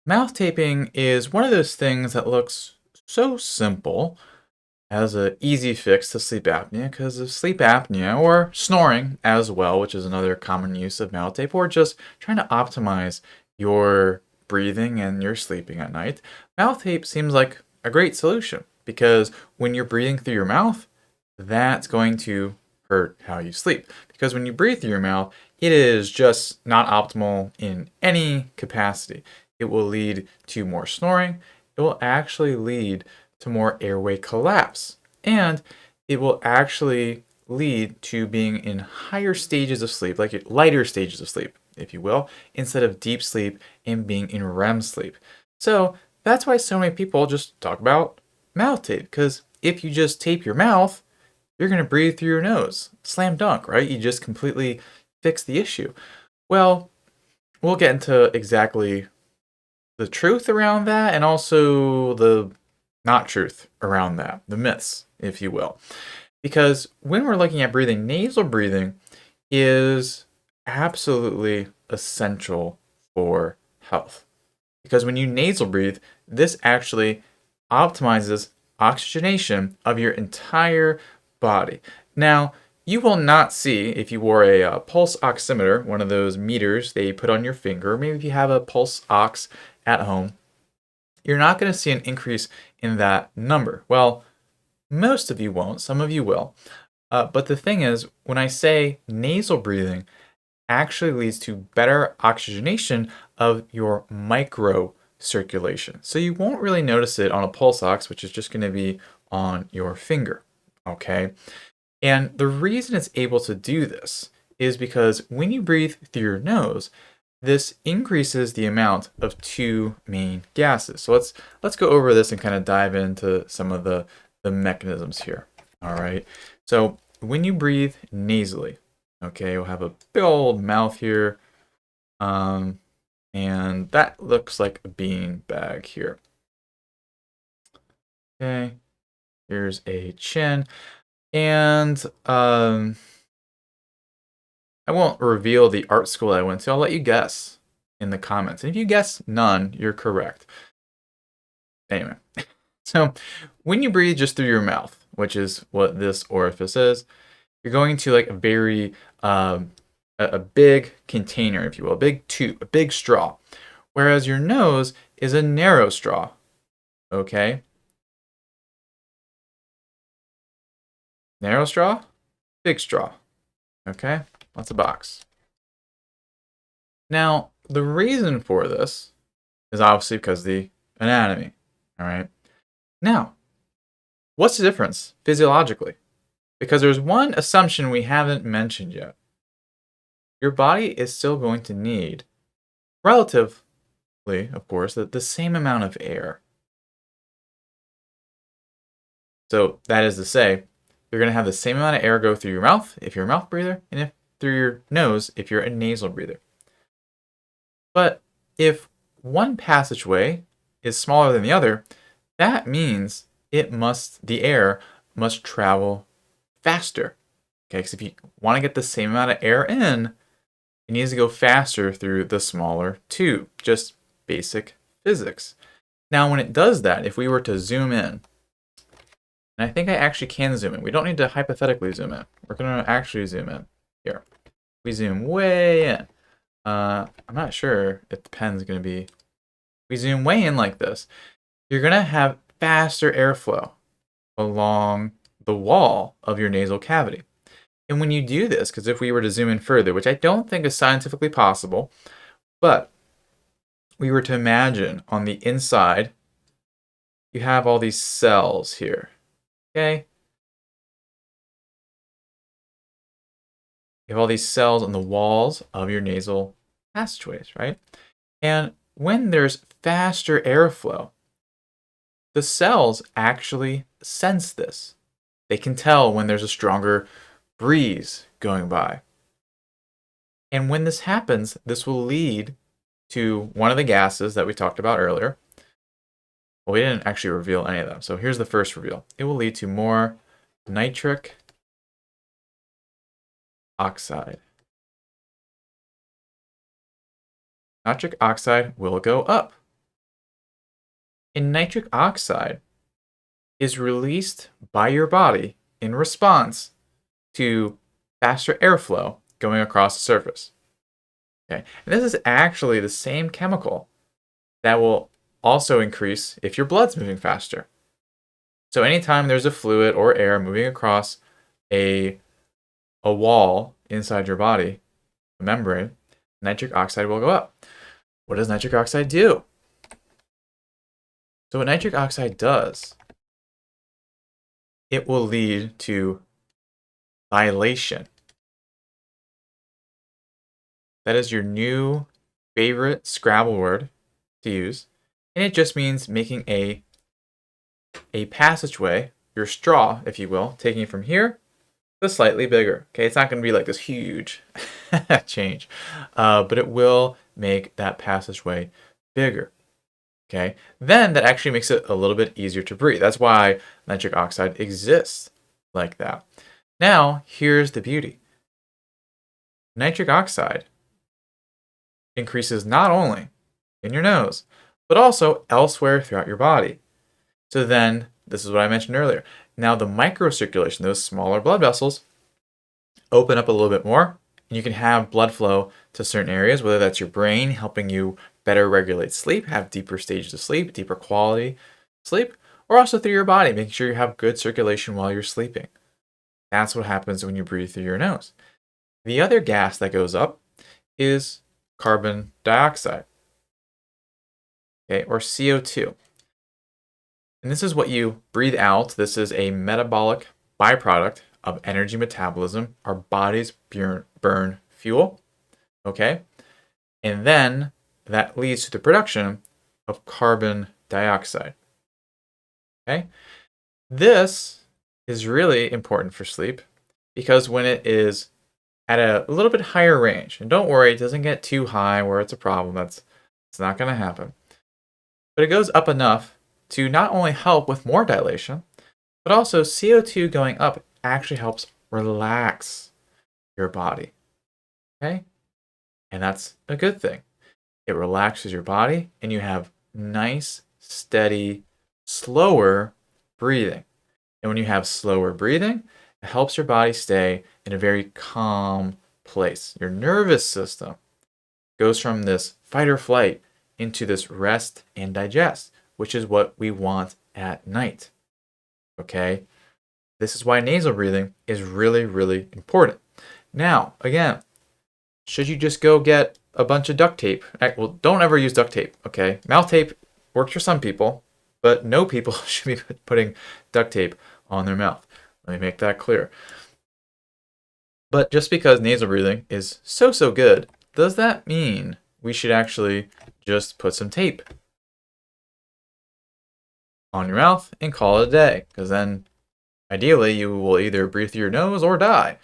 Mouth taping is one of those things that looks so simple as an easy fix to sleep apnea because of sleep apnea or snoring as well, which is another common use of mouth tape, or just trying to optimize your breathing and your sleeping at night. Mouth tape seems like a great solution because when you're breathing through your mouth, that's going to hurt how you sleep. Because when you breathe through your mouth, it is just not optimal in any capacity. It will lead to more snoring. It will actually lead to more airway collapse. And it will actually lead to being in higher stages of sleep, like lighter stages of sleep, if you will, instead of deep sleep and being in REM sleep. So that's why so many people just talk about mouth tape, because if you just tape your mouth, you're going to breathe through your nose. Slam dunk, right? You just completely fix the issue. Well, we'll get into exactly the truth around that and also the not truth around that, the myths, if you will. Because when we're looking at breathing, nasal breathing is absolutely essential for health. Because when you nasal breathe, this actually optimizes oxygenation of your entire body. Now, you will not see if you wore a pulse oximeter, one of those meters they put on your finger, or maybe if you have a pulse ox at home, you're not going to see an increase in that number. Well, most of you won't, some of you will. But the thing is, when I say nasal breathing actually leads to better oxygenation of your micro circulation. So you won't really notice it on a pulse ox, which is just going to be on your finger. Okay. And the reason it's able to do this is because when you breathe through your nose, this increases the amount of two main gases. So let's go over this and kind of dive into some of the mechanisms here. All right. So when you breathe nasally, okay, you'll have a big old mouth here, and that looks like a bean bag here. Okay, here's a chin, and I won't reveal the art school I went to. I'll let you guess in the comments. And if you guess none, you're correct. Anyway, so when you breathe just through your mouth, which is what this orifice is, you're going to like a very a big container, if you will, a big tube, a big straw. Whereas your nose is a narrow straw. Okay? Narrow straw, big straw. Okay? That's a box. Now, the reason for this is obviously because of the anatomy. All right? Now, what's the difference physiologically? Because there's one assumption we haven't mentioned yet. Your body is still going to need, relatively, of course, the same amount of air. So that is to say, you're going to have the same amount of air go through your mouth if you're a mouth breather, and if through your nose if you're a nasal breather. But if one passageway is smaller than the other, that means the air must travel faster. Okay, because if you want to get the same amount of air in, it needs to go faster through the smaller tube. Just basic physics. Now, when it does that, if we were to zoom in, and I think I actually can zoom in. We don't need to hypothetically zoom in. We're going to actually zoom in here. We zoom way in. I'm not sure if the pen's going to be. We zoom way in like this. You're going to have faster airflow along the wall of your nasal cavity. And when you do this, because if we were to zoom in further, which I don't think is scientifically possible, but we were to imagine on the inside, you have all these cells here. Okay? You have all these cells on the walls of your nasal passageways, right? And when there's faster airflow, the cells actually sense this. They can tell when there's a stronger breeze going by. And when this happens, this will lead to one of the gases that we talked about earlier. Well, we didn't actually reveal any of them. So here's the first reveal. It will lead to more nitric oxide. Nitric oxide will go up. And nitric oxide is released by your body in response to faster airflow going across the surface. Okay, and this is actually the same chemical that will also increase if your blood's moving faster. So anytime there's a fluid or air moving across a wall inside your body, a membrane, nitric oxide will go up. What does nitric oxide do? So what nitric oxide does, it will lead to dilation. That is your new favorite Scrabble word to use. And it just means making a passageway, your straw, if you will, taking it from here to slightly bigger. Okay, it's not going to be like this huge change, but it will make that passageway bigger. Okay, then that actually makes it a little bit easier to breathe. That's why nitric oxide exists like that. Now, here's the beauty. Nitric oxide increases not only in your nose, but also elsewhere throughout your body. So then, this is what I mentioned earlier. Now the microcirculation, those smaller blood vessels, open up a little bit more, and you can have blood flow to certain areas, whether that's your brain helping you better regulate sleep, have deeper stages of sleep, deeper quality sleep, or also through your body, making sure you have good circulation while you're sleeping. That's what happens when you breathe through your nose. The other gas that goes up is carbon dioxide, okay, or CO2. And this is what you breathe out. This is a metabolic byproduct of energy metabolism. Our bodies burn fuel, okay? And then that leads to the production of carbon dioxide, okay? This is really important for sleep because when it is at a little bit higher range, and don't worry, it doesn't get too high where it's a problem. It's not going to happen. But it goes up enough to not only help with more dilation, but also CO2 going up actually helps relax your body. Okay? And that's a good thing. It relaxes your body and you have nice, steady, slower breathing. And when you have slower breathing, it helps your body stay in a very calm place. Your nervous system goes from this fight or flight into this rest and digest, which is what we want at night. Okay? This is why nasal breathing is really, really important. Now, again, should you just go get a bunch of duct tape? Well, don't ever use duct tape, okay? Mouth tape works for some people, but no people should be putting duct tape on their mouth. Let me make that clear. But just because nasal breathing is so good, does that mean we should actually just put some tape on your mouth and call it a day? Because then, ideally, you will either breathe through your nose or die.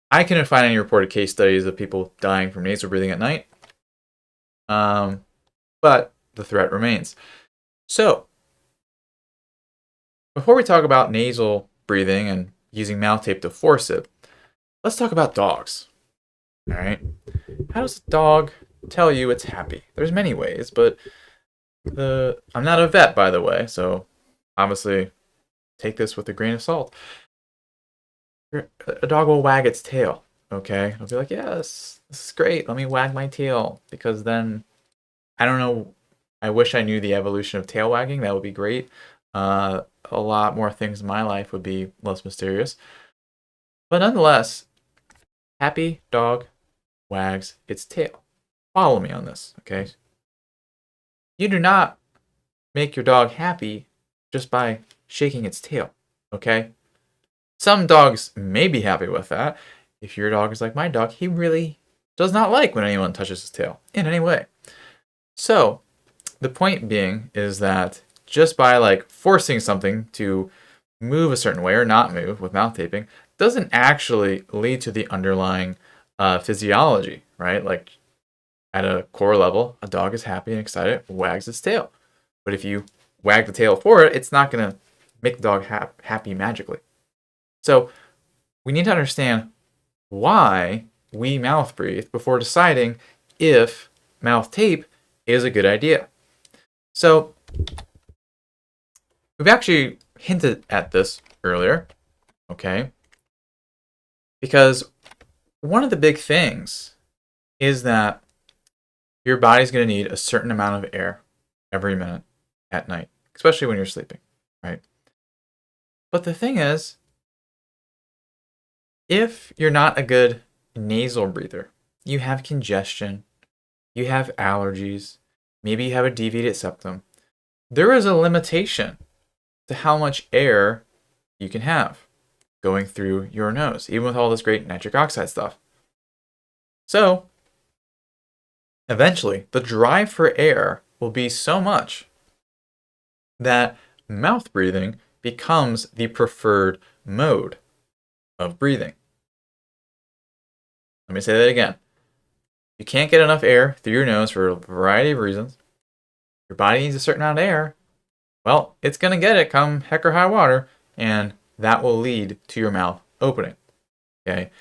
I couldn't find any reported case studies of people dying from nasal breathing at night. But the threat remains. So, before we talk about nasal breathing and using mouth tape to force it, let's talk about dogs. All right. How does a dog tell you it's happy? There's many ways, but I'm not a vet, by the way, so obviously take this with a grain of salt. A dog will wag its tail, okay? It'll be like, yes, this is great. Let me wag my tail. Because then, I don't know, I wish I knew the evolution of tail wagging. That would be great. A lot more things in my life would be less mysterious. But nonetheless, happy dog wags its tail. Follow me on this, okay? You do not make your dog happy just by shaking its tail, okay? Some dogs may be happy with that. If your dog is like my dog, he really does not like when anyone touches his tail in any way. So, the point being is that just by like forcing something to move a certain way or not move with mouth taping doesn't actually lead to the underlying physiology, right? Like at a core level, a dog is happy and excited, wags its tail. But if you wag the tail for it, it's not going to make the dog happy magically. So we need to understand why we mouth breathe before deciding if mouth tape is a good idea. So we've actually hinted at this earlier, okay? Because one of the big things is that your body's going to need a certain amount of air every minute at night, especially when you're sleeping, right? But the thing is, if you're not a good nasal breather, you have congestion, you have allergies, maybe you have a deviated septum, there is a limitation to how much air you can have going through your nose, even with all this great nitric oxide stuff. So, eventually, the drive for air will be so much that mouth breathing becomes the preferred mode of breathing. Let me say that again. You can't get enough air through your nose for a variety of reasons. Your body needs a certain amount of air. Well, it's going to get it come heck or high water, and that will lead to your mouth opening. Okay.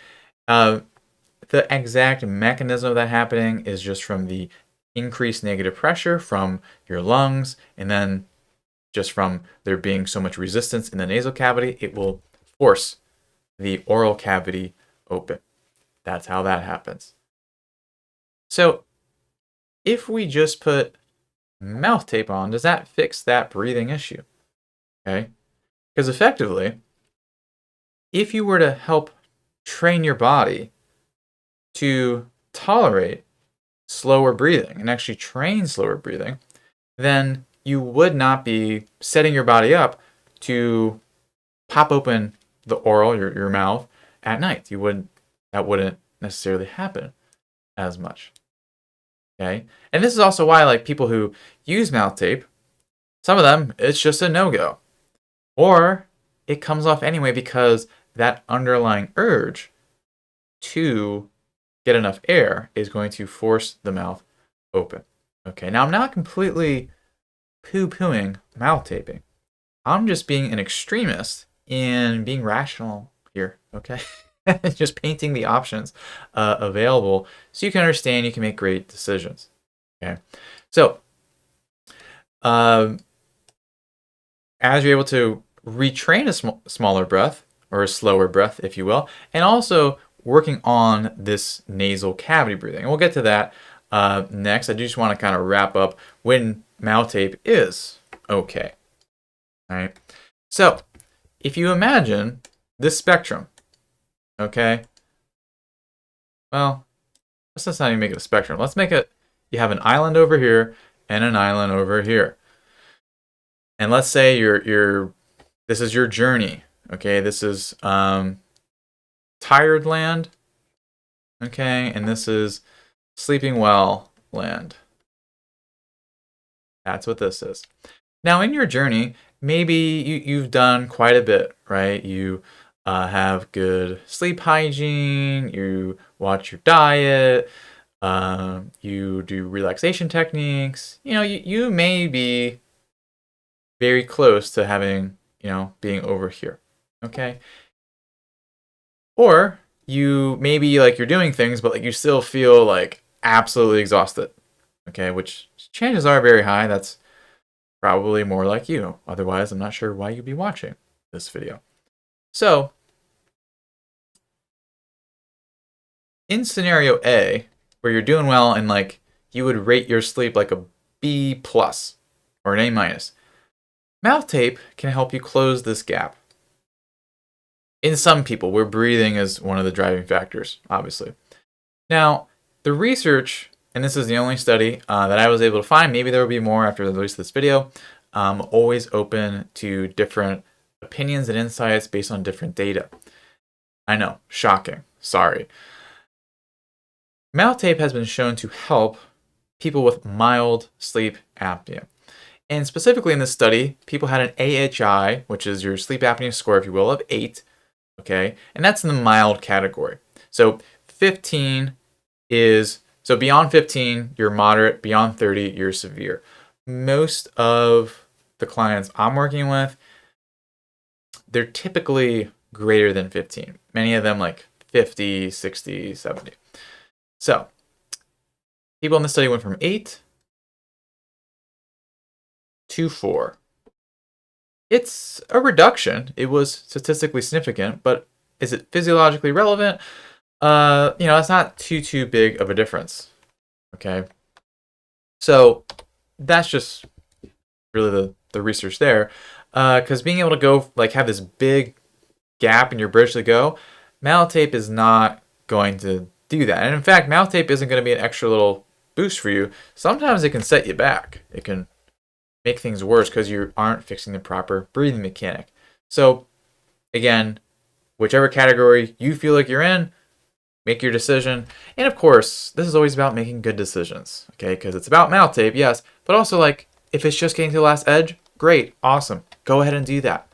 The exact mechanism of that happening is just from the increased negative pressure from your lungs, and then just from there being so much resistance in the nasal cavity, it will force the oral cavity open. That's how that happens. So if we just put mouth tape on, does that fix that breathing issue? Okay. Because effectively, if you were to help train your body to tolerate slower breathing and actually train slower breathing, then you would not be setting your body up to pop open the oral, your mouth, at night. That wouldn't necessarily happen as much. Okay? And this is also why like people who use mouth tape, some of them, it's just a no-go. Or it comes off anyway because that underlying urge to get enough air is going to force the mouth open. Okay, now I'm not completely poo-pooing mouth taping. I'm just being an extremist in being rational here, okay? Just painting the options available so you can understand, you can make great decisions, okay? So, as you're able to retrain a smaller breath, or a slower breath, if you will, and also working on this nasal cavity breathing. And we'll get to that next. I do just want to kind of wrap up when mouth tape is okay. All right. So if you imagine this spectrum, okay, well, let's not even make it a spectrum. Let's make it, you have an island over here and an island over here. And let's say this is your journey, okay? This is tired land, okay? And this is sleeping well land. That's what this is. Now, in your journey, maybe you've done quite a bit, right? You have good sleep hygiene, you watch your diet, you do relaxation techniques. You know, you may be very close to having, being over here, okay? Or you maybe like you're doing things, but like you still feel like absolutely exhausted, okay? Which chances are very high. That's probably more like you. Otherwise, I'm not sure why you'd be watching this video. So, in scenario A, where you're doing well and like you would rate your sleep like a B plus or an A minus, mouth tape can help you close this gap. In some people, where breathing is one of the driving factors, obviously. Now, the research, and this is the only study that I was able to find, maybe there will be more after the release of this video, always open to different opinions and insights based on different data. I know, shocking, sorry. Mouth tape has been shown to help people with mild sleep apnea. And specifically in this study, people had an AHI, which is your sleep apnea score, if you will, of 8, okay? And that's in the mild category. So 15 is, so beyond 15, you're moderate, beyond 30, you're severe. Most of the clients I'm working with, they're typically greater than 15. Many of them like 50, 60, 70. So people in the study went from 8 0.24. It's a reduction. It was statistically significant, but is it physiologically relevant? It's not too big of a difference. Okay. So that's just really the research there. Because being able to go like have this big gap in your bridge to go, mouth tape is not going to do that. And in fact, mouth tape isn't going to be an extra little boost for you. Sometimes it can set you back. It can make things worse because you aren't fixing the proper breathing mechanic. So again, whichever category you feel like you're in, make your decision. And of course, this is always about making good decisions, okay? Because it's about mouth tape, yes, but also like if it's just getting to the last edge, great, awesome. Go ahead and do that.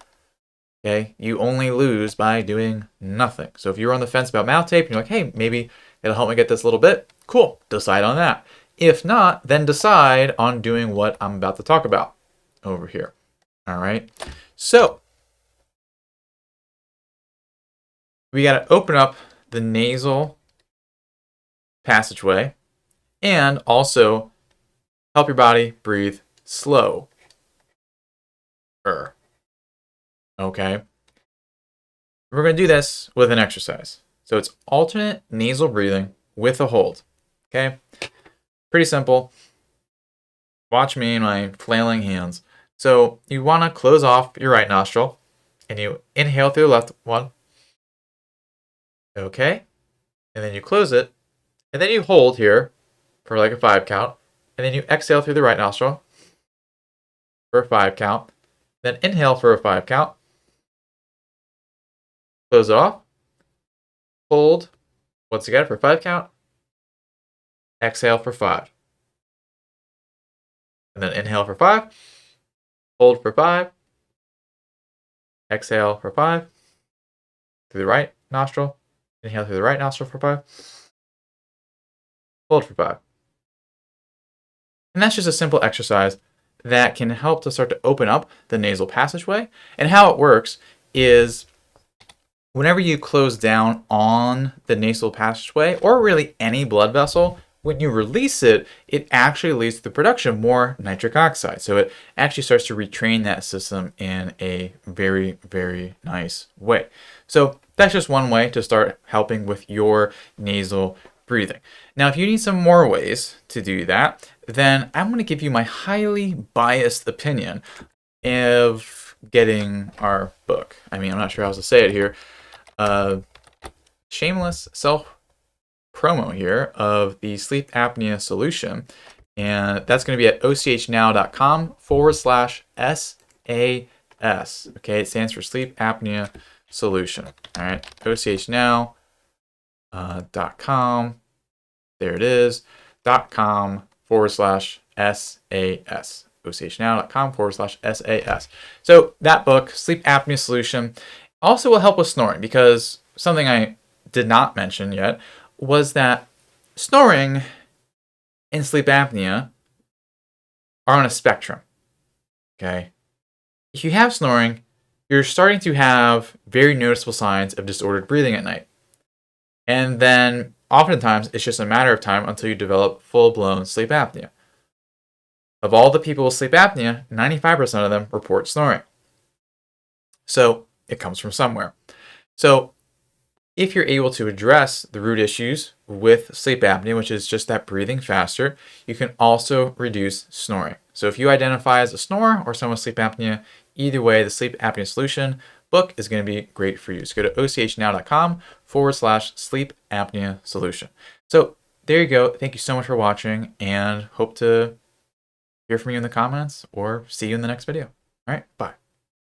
Okay, you only lose by doing nothing. So if you're on the fence about mouth tape and you're like, hey, maybe it'll help me get this little bit, cool, decide on that. If not, then decide on doing what I'm about to talk about over here. All right, so we got to open up the nasal passageway and also help your body breathe slow. Okay. We're going to do this with an exercise. So it's alternate nasal breathing with a hold. Okay? Pretty simple. Watch me and my flailing hands. So you want to close off your right nostril and you inhale through the left one. Okay? And then you close it. And then you hold here for like a 5 count. And then you exhale through the right nostril for a 5 count. Then inhale for a 5 count. Close it off. Hold once again for 5 count. Exhale for 5. And then inhale for 5. Hold for 5. Exhale for 5. Through the right nostril. Inhale through the right nostril for 5. Hold for 5. And that's just a simple exercise that can help to start to open up the nasal passageway. And how it works is whenever you close down on the nasal passageway, or really any blood vessel, when you release it, it actually leads to the production of more nitric oxide. So it actually starts to retrain that system in a very, very nice way. So that's just one way to start helping with your nasal breathing. Now, if you need some more ways to do that, then I'm going to give you my highly biased opinion of getting our book. I mean, I'm not sure how else to say it here. Shameless self promo here of the sleep apnea solution, and that's going to be at OCHnow.com/SAS. Okay, it stands for sleep apnea solution. All right, OCHnow.com. There it is. .com/SAS. OCHnow.com/SAS. So that book, Sleep Apnea Solution, also will help with snoring, because something I did not mention yet was that snoring and sleep apnea are on a spectrum. Okay? If you have snoring, you're starting to have very noticeable signs of disordered breathing at night. And then oftentimes it's just a matter of time until you develop full-blown sleep apnea. Of all the people with sleep apnea, 95% of them report snoring. So it comes from somewhere. So if you're able to address the root issues with sleep apnea, which is just that breathing faster, you can also reduce snoring. So if you identify as a snorer or someone with sleep apnea, either way, the Sleep Apnea Solution book is going to be great for you. So go to OCHnow.com/sleep apnea solution. So there you go. Thank you so much for watching, and hope to hear from you in the comments or see you in the next video. All right, bye.